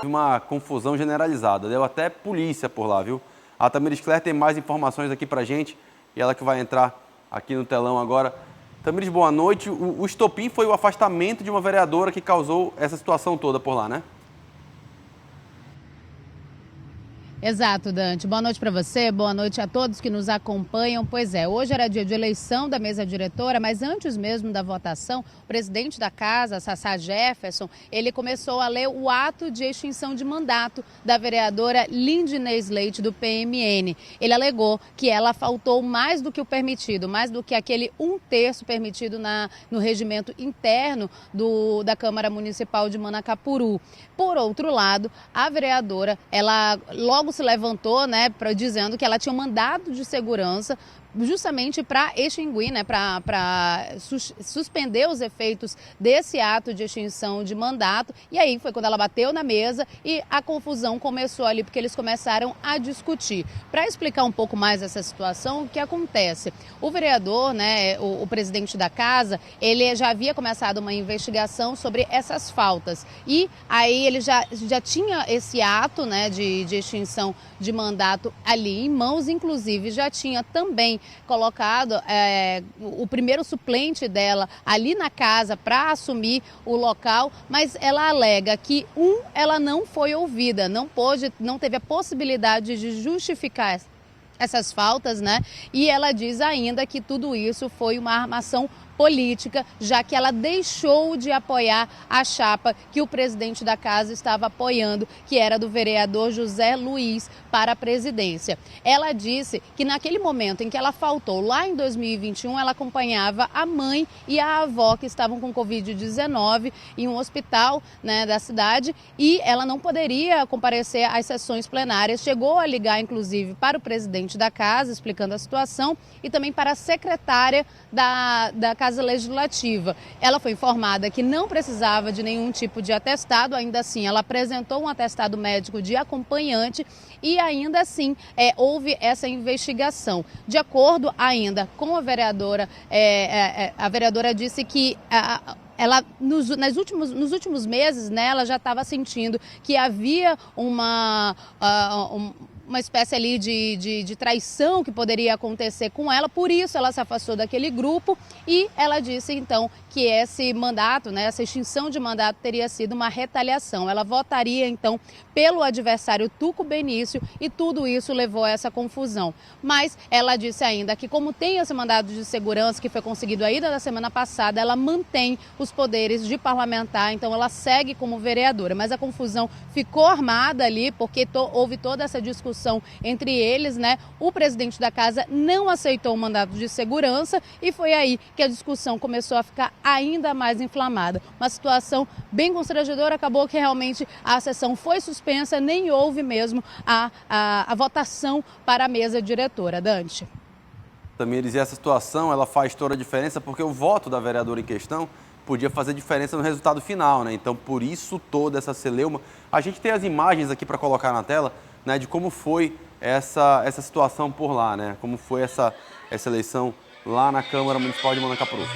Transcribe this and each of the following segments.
Uma confusão generalizada, deu até polícia por lá, viu? A Tamires Claire tem mais informações aqui pra gente e ela que vai entrar aqui no telão agora. Tamires, boa noite. O estopim foi o afastamento de uma vereadora que causou essa situação toda por lá, né? Exato, Dante. Boa noite para você, boa noite a todos que nos acompanham. Pois é, hoje era dia de eleição da mesa diretora, mas antes mesmo da votação, o presidente da casa, Sassá Jefferson, ele começou a ler o ato de extinção de mandato da vereadora Lindinês Leite, do PMN. Ele alegou que ela faltou mais do que o permitido, mais do que aquele 1/3 permitido no regimento interno da Câmara Municipal de Manacapuru. Por outro lado, a vereadora, ela logo se levantou, né, dizendo que ela tinha um mandado de segurança justamente para extinguir, né, para suspender os efeitos desse ato de extinção de mandato. E aí foi quando ela bateu na mesa e a confusão começou ali, porque eles começaram a discutir. Para explicar um pouco mais essa situação, o que acontece? O vereador, né, o presidente da casa, ele já havia começado uma investigação sobre essas faltas. E aí ele já tinha esse ato, né, de extinção de mandato ali em mãos, inclusive já tinha também colocado o primeiro suplente dela ali na casa para assumir o local, mas ela alega que ela não foi ouvida, não teve a possibilidade de justificar essas faltas, né? E ela diz ainda que tudo isso foi uma armação política, já que ela deixou de apoiar a chapa que o presidente da casa estava apoiando, que era do vereador José Luiz, para a presidência. Ela disse que naquele momento em que ela faltou, lá em 2021, ela acompanhava a mãe e a avó que estavam com Covid-19 em um hospital, né, da cidade, e ela não poderia comparecer às sessões plenárias. Chegou a ligar, inclusive, para o presidente da casa, explicando a situação, e também para a secretária da Casa Legislativa. Ela foi informada que não precisava de nenhum tipo de atestado, ainda assim ela apresentou um atestado médico de acompanhante e ainda assim houve essa investigação. De acordo ainda com a vereadora disse que ela, nos últimos meses, né, ela já estava sentindo que havia uma espécie ali de traição que poderia acontecer com ela, por isso ela se afastou daquele grupo e ela disse então que esse mandato, né, essa extinção de mandato teria sido uma retaliação. Ela votaria então pelo adversário Tuco Benício e tudo isso levou a essa confusão. Mas ela disse ainda que como tem esse mandado de segurança que foi conseguido ainda na semana passada, ela mantém os poderes de parlamentar, então ela segue como vereadora. Mas a confusão ficou armada ali porque houve toda essa discussão entre eles, né? O presidente da casa não aceitou o mandato de segurança e foi aí que a discussão começou a ficar ainda mais inflamada. Uma situação bem constrangedora, acabou que realmente a sessão foi suspensa, nem houve mesmo a votação para a mesa diretora. Dante. Tamires, e essa situação ela faz toda a diferença porque o voto da vereadora em questão podia fazer diferença no resultado final, né? Então, por isso toda essa celeuma. A gente tem as imagens aqui para colocar na tela, né, de como foi essa situação por lá, né? Como foi essa eleição lá na Câmara Municipal de Manacapuru.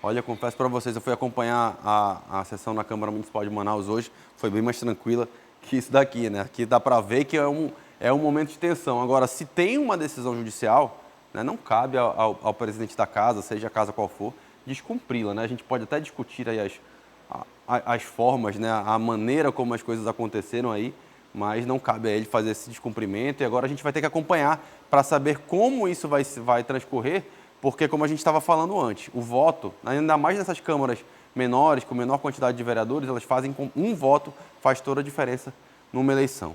Olha, confesso para vocês, eu fui acompanhar a sessão na Câmara Municipal de Manaus hoje, foi bem mais tranquila que isso daqui, né? Aqui dá para ver que é um momento de tensão. Agora, se tem uma decisão judicial, né, não cabe ao presidente da casa, seja a casa qual for, descumpri-la, né? A gente pode até discutir aí as formas, né, a maneira como as coisas aconteceram aí, mas não cabe a ele fazer esse descumprimento e agora a gente vai ter que acompanhar para saber como isso vai transcorrer, porque, como a gente estava falando antes, o voto, ainda mais nessas câmaras menores, com menor quantidade de vereadores, elas fazem com um voto, faz toda a diferença numa eleição.